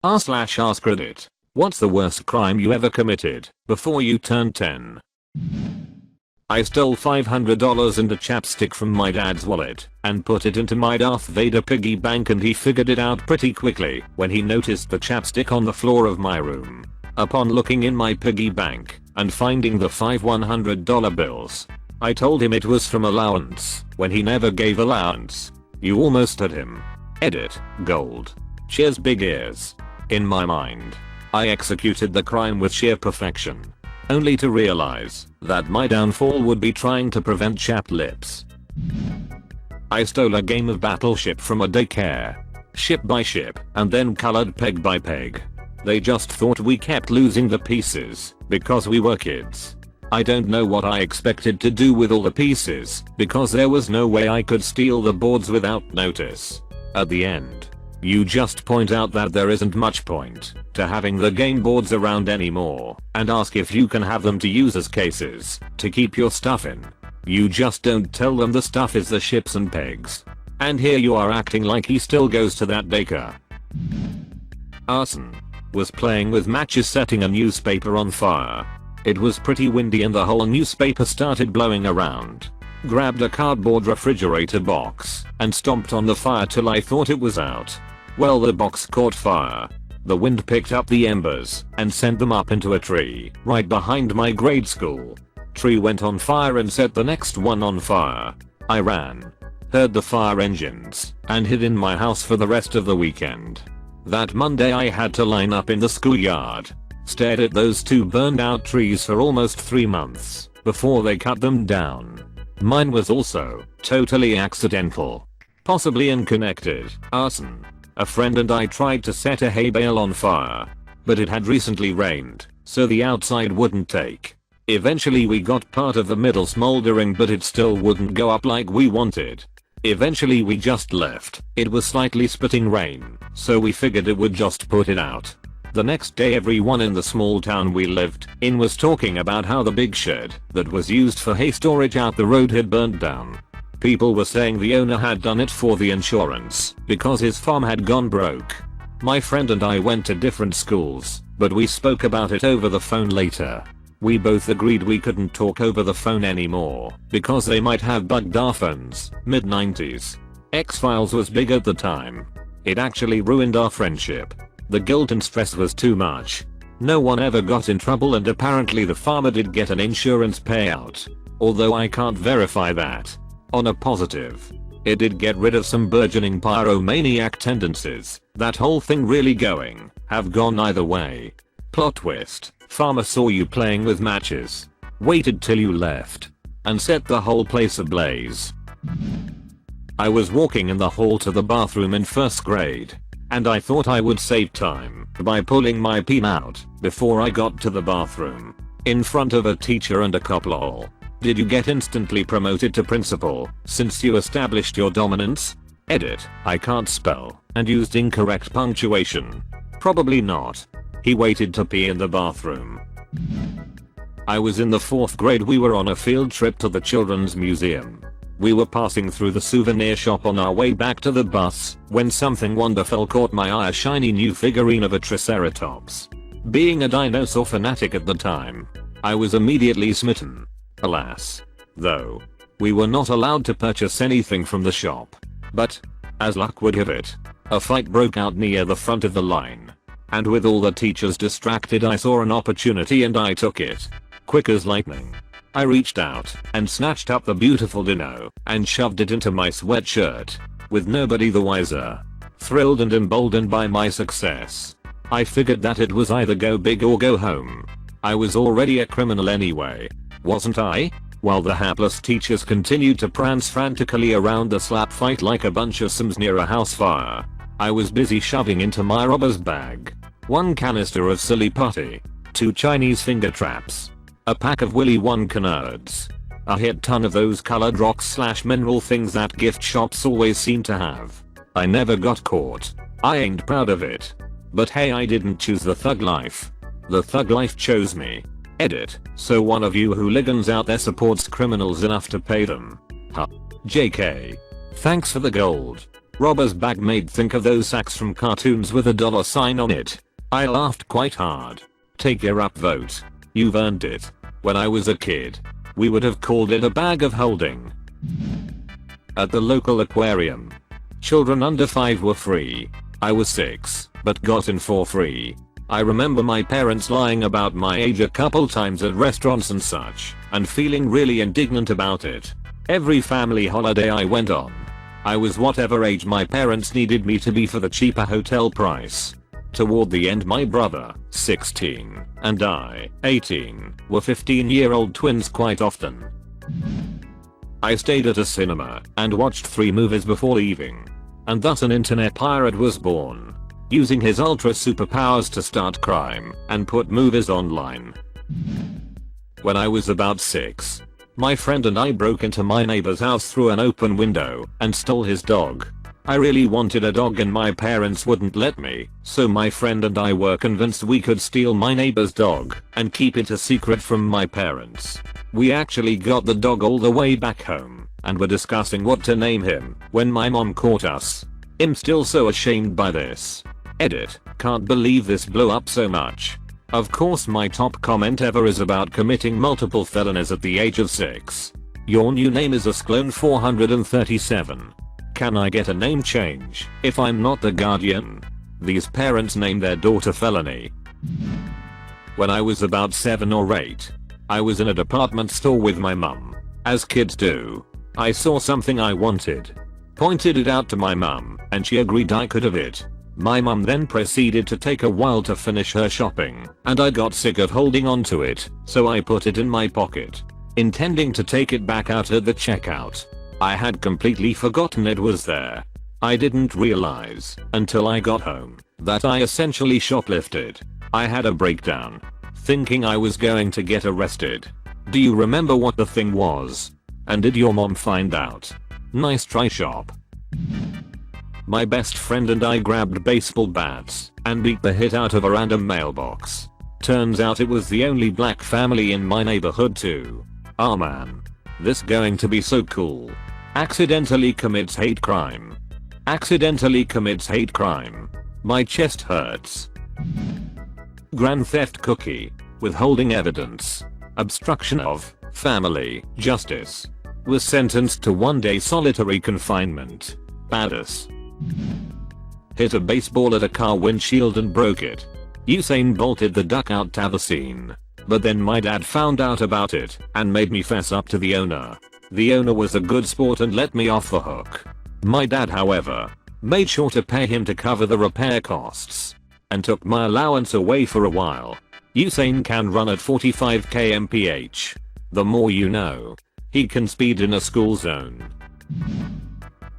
r/AskReddit. What's the worst crime you ever committed before you turned 10? I stole $500 and a chapstick from my dad's wallet and put it into my Darth Vader piggy bank, and he figured it out pretty quickly when he noticed the chapstick on the floor of my room. Upon looking in my piggy bank and finding the 5 $100 bills, I told him it was from allowance when he never gave allowance. You almost had him. Edit. Gold. Cheers, big ears. In my mind, I executed the crime with sheer perfection, only to realize that my downfall would be trying to prevent chapped lips. I stole a game of Battleship from a daycare, ship by ship, and then colored peg by peg. They just thought we kept losing the pieces because we were kids. I don't know what I expected to do with all the pieces because there was no way I could steal the boards without notice. At the end, you just point out that there isn't much point to having the game boards around anymore and ask if you can have them to use as cases to keep your stuff in. You just don't tell them the stuff is the ships and pegs. And here you are acting like he still goes to that daycare. Arson. Was playing with matches setting a newspaper on fire. It was pretty windy and the whole newspaper started blowing around. Grabbed a cardboard refrigerator box and stomped on the fire till I thought it was out. Well, the box caught fire. The wind picked up the embers and sent them up into a tree right behind my grade school. Tree went on fire and set the next one on fire. I ran, heard the fire engines, and hid in my house for the rest of the weekend. That Monday I had to line up in the schoolyard. Stared at those two burned out trees for almost 3 months before they cut them down. Mine was also totally accidental. Possibly unconnected. Arson. A friend and I tried to set a hay bale on fire, but it had recently rained, so the outside wouldn't take. Eventually we got part of the middle smoldering, but it still wouldn't go up like we wanted. Eventually we just left. It was slightly spitting rain, so we figured it would just put it out. The next day everyone in the small town we lived in was talking about how the big shed that was used for hay storage out the road had burnt down. People were saying the owner had done it for the insurance because his farm had gone broke. My friend and I went to different schools, but we spoke about it over the phone later. We both agreed we couldn't talk over the phone anymore because they might have bugged our phones. Mid-90s. X-Files was big at the time. It actually ruined our friendship. The guilt and stress was too much. No one ever got in trouble, and apparently the farmer did get an insurance payout. Although I can't verify that. On a positive, it did get rid of some burgeoning pyromaniac tendencies. That whole thing really have gone either way. Plot twist. Farmer saw you playing with matches, waited till you left, and set the whole place ablaze. I was walking in the hall to the bathroom in 1st grade, and I thought I would save time by pulling my peen out before I got to the bathroom. In front of a teacher and a couple. Lol. Did you get instantly promoted to principal since you established your dominance? Edit. I can't spell and used incorrect punctuation. Probably not. He waited to pee in the bathroom. I was in the 4th grade. We were on a field trip to the Children's Museum. We were passing through the souvenir shop on our way back to the bus when something wonderful caught my eye, a shiny new figurine of a Triceratops. Being a dinosaur fanatic at the time, I was immediately smitten. Alas, though, we were not allowed to purchase anything from the shop. But, as luck would have it, a fight broke out near the front of the line. And with all the teachers distracted, I saw an opportunity and I took it. Quick as lightning, I reached out and snatched up the beautiful dino and shoved it into my sweatshirt, with nobody the wiser. Thrilled and emboldened by my success, I figured that it was either go big or go home. I was already a criminal anyway, wasn't I? While the hapless teachers continued to prance frantically around the slap fight like a bunch of sims near a house fire, I was busy shoving into my robber's bag 1 canister of silly putty, 2 Chinese finger traps, a pack of Willy Wonka nerds, a hit ton of those colored rocks/mineral things that gift shops always seem to have. I never got caught. I ain't proud of it. But hey, I didn't choose the thug life. The thug life chose me. Edit. So one of you hooligans out there supports criminals enough to pay them. Huh. JK. Thanks for the gold. Robber's bag made think of those sacks from cartoons with a dollar sign on it. I laughed quite hard. Take your upvote. You've earned it. When I was a kid, we would have called it a bag of holding. At the local aquarium, children under 5 were free. I was 6, but got in for free. I remember my parents lying about my age a couple times at restaurants and such, and feeling really indignant about it. Every family holiday I went on, I was whatever age my parents needed me to be for the cheaper hotel price. Toward the end, my brother, 16, and I, 18, were 15-year-old twins quite often. I stayed at a cinema and watched 3 movies before leaving. And thus an internet pirate was born, using his ultra superpowers to start crime and put movies online. When I was about 6, my friend and I broke into my neighbor's house through an open window and stole his dog. I really wanted a dog and my parents wouldn't let me, so my friend and I were convinced we could steal my neighbor's dog and keep it a secret from my parents. We actually got the dog all the way back home and were discussing what to name him when my mom caught us. I'm still so ashamed by this. Edit, can't believe this blew up so much. Of course my top comment ever is about committing multiple felonies at the age of 6. Your new name is Asclone 437. Can I get a name change if I'm not the guardian? These parents named their daughter Felony. When I was about 7 or 8, I was in a department store with my mum. As kids do. I saw something I wanted, pointed it out to my mum, and she agreed I could have it. My mum then proceeded to take a while to finish her shopping, and I got sick of holding on to it, so I put it in my pocket, intending to take it back out at the checkout. I had completely forgotten it was there. I didn't realize, until I got home, that I essentially shoplifted. I had a breakdown, thinking I was going to get arrested. Do you remember what the thing was? And did your mom find out? Nice try, shop. My best friend and I grabbed baseball bats and beat the hit out of a random mailbox. Turns out it was the only black family in my neighborhood too. Ah man. This going to be so cool. Accidentally commits hate crime. Accidentally commits hate crime. My chest hurts. Grand theft cookie. Withholding evidence. Obstruction of family justice. Was sentenced to 1 day solitary confinement. Badass. Hit a baseball at a car windshield and broke it. Usain bolted the duck out to the scene. But then my dad found out about it and made me fess up to the owner. The owner was a good sport and let me off the hook. My dad, however, made sure to pay him to cover the repair costs and took my allowance away for a while. Usain can run at 45 kmph. The more you know. He can speed in a school zone.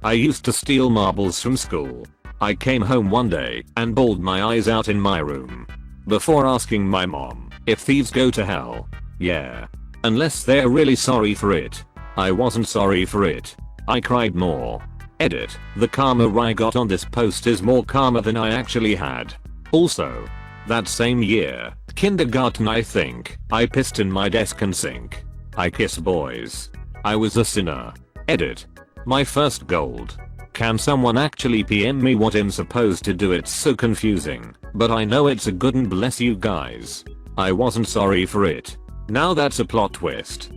I used to steal marbles from school. I came home one day and bawled my eyes out in my room. Before asking my mom if thieves go to hell. Yeah. Unless they're really sorry for it. I wasn't sorry for it. I cried more. Edit, the karma I got on this post is more karma than I actually had. Also, that same year, kindergarten I think, I pissed in my desk and sink. I kiss boys. I was a sinner. Edit. My first gold. Can someone actually PM me what I'm supposed to do? It's so confusing, but I know it's a good and bless you guys. I wasn't sorry for it. Now that's a plot twist.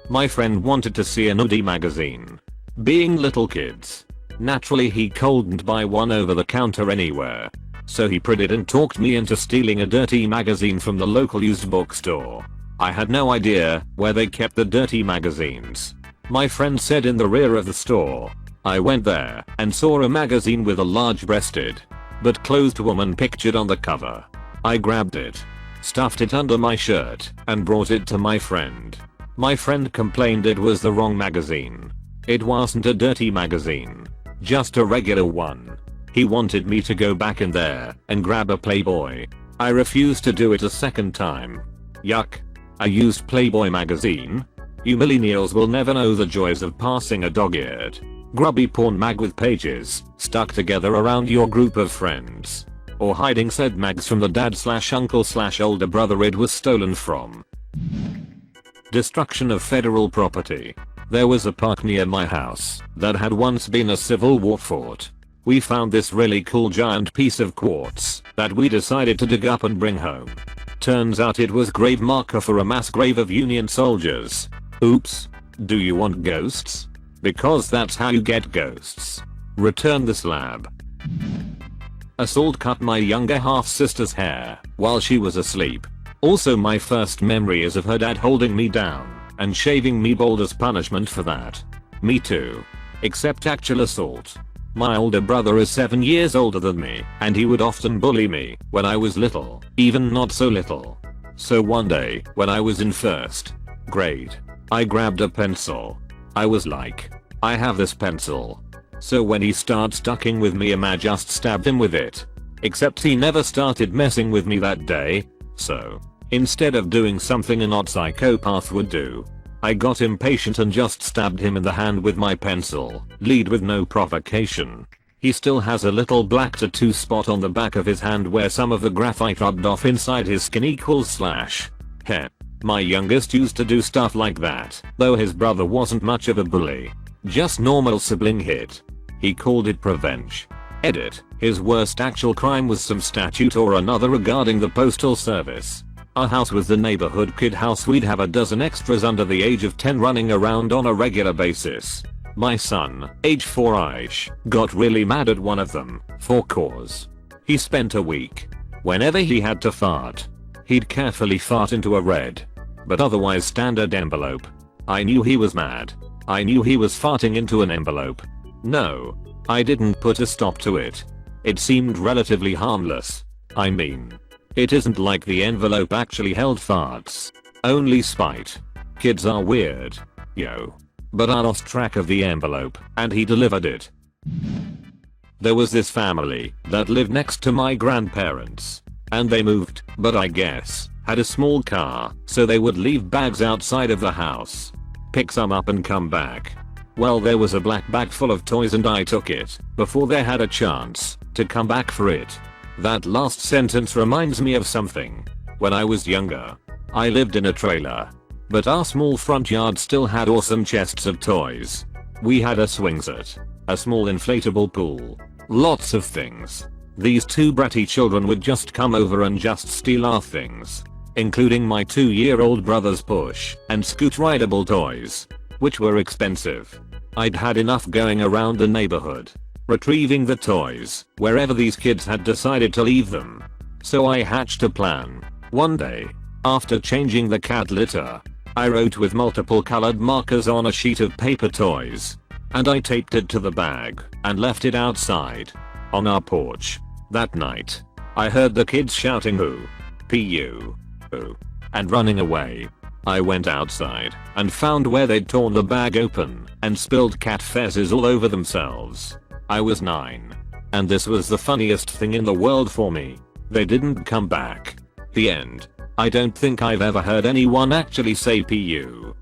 My friend wanted to see a nudie magazine. Being little kids. Naturally he couldn't buy one over the counter anywhere. So he prettied and talked me into stealing a dirty magazine from the local used bookstore. I had no idea where they kept the dirty magazines. My friend said in the rear of the store. I went there and saw a magazine with a large-breasted but clothed woman pictured on the cover. I grabbed it, stuffed it under my shirt, and brought it to my friend. My friend complained it was the wrong magazine. It wasn't a dirty magazine, just a regular one. He wanted me to go back in there and grab a Playboy. I refused to do it a second time. Yuck. A used Playboy magazine? You millennials will never know the joys of passing a dog-eared, grubby porn mag with pages stuck together around your group of friends. Or hiding said mags from the dad/uncle/older brother it was stolen from. Destruction of federal property. There was a park near my house that had once been a Civil War fort. We found this really cool giant piece of quartz that we decided to dig up and bring home. Turns out it was grave marker for a mass grave of Union soldiers. Oops. Do you want ghosts? Because that's how you get ghosts. Return the slab. Assault cut my younger half sister's hair while she was asleep. Also my first memory is of her dad holding me down and shaving me bald as punishment for that. Me too. Except actual assault. My older brother is 7 years older than me and he would often bully me when I was little, even not so little. So one day when I was in first grade, I grabbed a pencil. I was like, I have this pencil. So when he starts ducking with me, I just stabbed him with it. Except he never started messing with me that day. So instead of doing something an odd psychopath would do, I got impatient and just stabbed him in the hand with my pencil, lead with no provocation. He still has a little black tattoo spot on the back of his hand where some of the graphite rubbed off inside his skin equals slash. Heh. My youngest used to do stuff like that, though his brother wasn't much of a bully. Just normal sibling hit. He called it revenge. Edit. His worst actual crime was some statute or another regarding the postal service. Our house was the neighborhood kid house. We'd have a dozen extras under the age of 10 running around on a regular basis. My son, age 4ish, got really mad at one of them, for cause. He spent a week. Whenever he had to fart, he'd carefully fart into a red, but otherwise standard envelope. I knew he was mad. I knew he was farting into an envelope. No, I didn't put a stop to it. It seemed relatively harmless. I mean, it isn't like the envelope actually held farts. Only spite. Kids are weird. Yo. But I lost track of the envelope and he delivered it. There was this family that lived next to my grandparents. And they moved, but I guess, had a small car, so they would leave bags outside of the house. Pick some up and come back. Well, there was a black bag full of toys and I took it before they had a chance to come back for it. That last sentence reminds me of something. When I was younger, I lived in a trailer, but our small front yard still had awesome chests of toys. We had a swing set, a small inflatable pool, lots of things. These two bratty children would just come over and just steal our things, including my 2-year-old brother's push and scoot rideable toys, which were expensive. I'd had enough going around the neighborhood, retrieving the toys wherever these kids had decided to leave them. So I hatched a plan. One day, after changing the cat litter, I wrote with multiple colored markers on a sheet of paper toys, and I taped it to the bag and left it outside on our porch. That night, I heard the kids shouting "Who? Pu. Who?" and running away. I went outside and found where they'd torn the bag open and spilled cat feces all over themselves. I was 9. And this was the funniest thing in the world for me. They didn't come back. The end. I don't think I've ever heard anyone actually say "Pu."